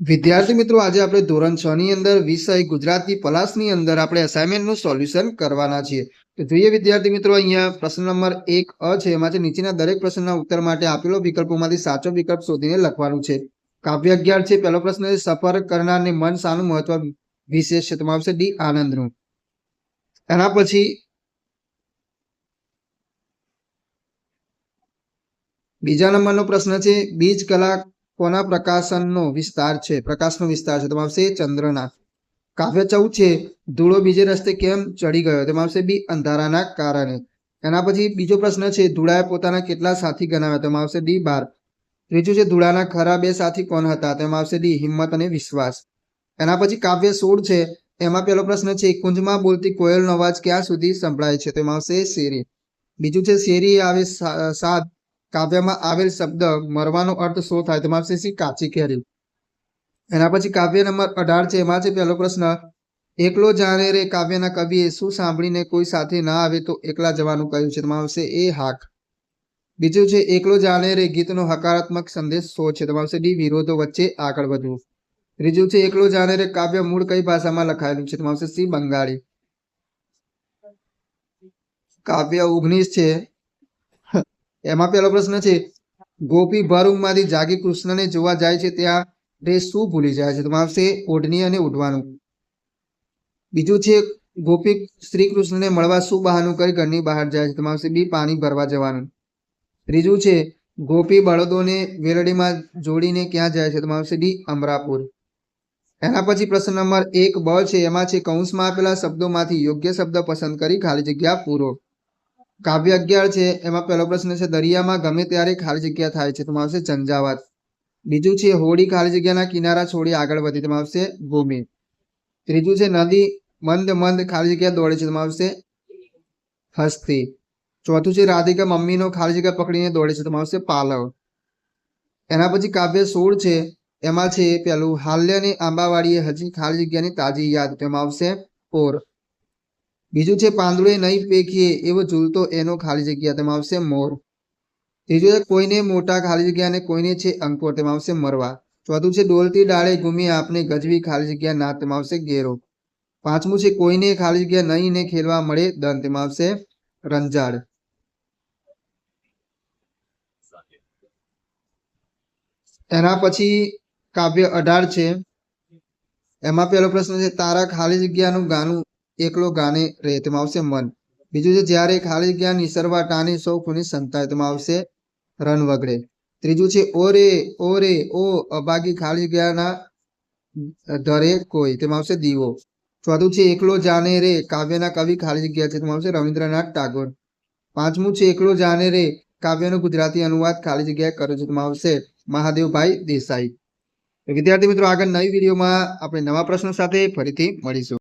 વિદ્યાર્થી મિત્રો, આજે આપણે ધોરણ 6 ની અંદર વિષય ગુજરાતી પલાસની અંદર આપણે અસાઇનમેન્ટનું સોલ્યુશન કરવાના છીએ. તો જોઈએ વિદ્યાર્થી મિત્રો, અહીંયા પ્રશ્ન નંબર 1 છે. એમાંથી નીચેના દરેક પ્રશ્નના ઉત્તર માટે આપેલો વિકલ્પોમાંથી સાચો વિકલ્પ શોધીને લખવાનું છે. કાવ્ય 11 છે. પહેલો પ્રશ્ન છે, સફર કરનારને મન શાનું મહત્વ વિશેષ છે? તેમાં આવશે ડી, આનંદનું. એના પછી બીજા નંબરનો પ્રશ્ન છે, બીજ કલા કોના પ્રકાશનો વિસ્તાર છે? પ્રકાશનો વિસ્તાર છે. તેમાં આવશે ચંદ્રના. કાવ્ય 14 છે, ધૂળો બીજે રસ્તે કેમ ચડી ગયો? તેમાં આવશે બી, અંધારાના કારણે. એના પછી બીજો પ્રશ્ન છે, ધૂળાએ પોતાના કેટલા સાથી ગણાવ્યા? તેમાં આવશે ડી, 12. ત્રીજું છે, ધૂળાના ખરા બે સાથી કોણ હતા? તેમાં આવશે ડી, હિંમત અને વિશ્વાસ. એના પછી કાવ્ય 16 છે, એમાં પહેલો પ્રશ્ન છે, કુંજમાં બોલતી કોયલનો અવાજ ક્યાં સુધી સંભળાય છે? તેમાં આવશે શેરી. બીજું છે, શેરી આવે સાદ કાવ્યમાં આવેલ શબ્દ મરવાનો અર્થ શું થાય? તેમાં આવશે સી, કાચી કેરી. એના પછી કાવ્ય નંબર 18 છે, એમાં છે પહેલો પ્રશ્ન, એકલો જાણે રે કાવ્યના કવિએ શું સાંભળીને કોઈ સાથે ના આવે તો એકલા જવાનું કહ્યું છે? તેમાં આવશે એ, હાક. બીજું છે, એકલો જાણે રે ગીતનો હકારાત્મક સંદેશ શું છે? તેમાં આવશે ડી, વિરોધો વચ્ચે આગળ વધવું. ત્રીજું છે, એકલો જાણે રે કાવ્ય મૂળ કઈ ભાષામાં લખાયેલું છે? તેમાં આવશે સી, બંગાળી. કાવ્ય 19 છે, એમાં પહેલો પ્રશ્ન છે, ગોપી ભર ઊંઘમાંથી જાગી કૃષ્ણને જોવા જાય છે, ત્યાં તે શું ભૂલી જાય છે? તેમાં આવશે ઓઢણી અને ઉઠવાનું. બીજું છે, ગોપી શ્રી કૃષ્ણને મળવા શું બહાનું કરી ઘરની બહાર જાય છે? તેમાં આવશે બી, પાણી ભરવા જવાનું. ત્રીજું છે, ગોપી બળદોને વેલડીમાં જોડીને ક્યાં જાય છે? તેમાં આવશે ડી, અમરાપુર. એના પછી પ્રશ્ન નંબર 1 બ છે, એમાં છે, કૌંસમાં આપેલા શબ્દોમાંથી યોગ્ય શબ્દ પસંદ કરી ખાલી જગ્યા પૂરો. કાવ્ય 11 છે, એમાં પહેલો પ્રશ્ન છે, દરિયામાં ગમે ત્યારે ખાલી જગ્યા થાય છે? તેમાં આવશે ઝંઝાવાત. બીજું છે, હોડી ખાલી જગ્યાના કિનારા છોડી આગળ વધી. તેમાં આવશે ભૂમિ. ત્રીજું છે, નદી મંદ મંદ ખાલી જગ્યા દોડે છે? તેમાં આવશે હસ્તી. ચોથું છે, રાધિકા મમ્મીનો ખાલી જગ્યા પકડીને દોડે છે? તેમાં આવશે પાલવ. એના પછી કાવ્ય 16 છે, એમાં છે પેલું, હાલ્યની આંબાવાડીએ હજી ખાલી જગ્યાની તાજી યાદ. તેમાં આવશે પોર. બીજું છે, પાંદડે નહીં પેખીએ એવો ઝૂલતો એનો ખાલી જગ્યા. તેમાં આવશે મોર. ત્રીજું છે, કોઈને મોટા ખાલી જગ્યા અને કોઈને છે અંકોર. તેમાં આવશે મરવા. ચોથું છે, ડોલતી ડાળે ઘૂમી આપને ગજવી ખાલી જગ્યા નાદ. તેમાં આવશે ગેરો. પાંચમું છે, કોઈને ખાલી જગ્યા નહીં ને ખેલવા મળે દન. તેમાં આવશે રંજાડ. એના પછી કાવ્ય 18 છે, એમાં પહેલો પ્રશ્ન છે, તારા ખાલી જગ્યાનું ગાનું એકલો ગાને રે. તેમાં આવશે મન. બીજું છે, જ્યારે ખાલી જગ્યા નિસરવા ટાણે સૌ ખૂની સંતાય. તેમાં આવશે રન વગડે. ત્રીજું છે, ઓ રે ઓ રે ઓ અભાગી ખાલી જગ્યાના ધરે કોઈ. તેમાં આવશે દીવો. ચોથું છે, એકલો જાને રે કાવ્યના કવિ ખાલી જગ્યા છે? તેમાં આવશે રવિન્દ્રનાથ ટાગોર. પાંચમું છે, એકલો જાને રે કાવ્યનો ગુજરાતી અનુવાદ ખાલી જગ્યાએ કર્યો છે? તેમાં આવશે મહાદેવભાઈ દેસાઈ. વિદ્યાર્થી મિત્રો, આગળ નવી વિડીયોમાં આપણે નવા પ્રશ્નો સાથે ફરીથી મળીશું.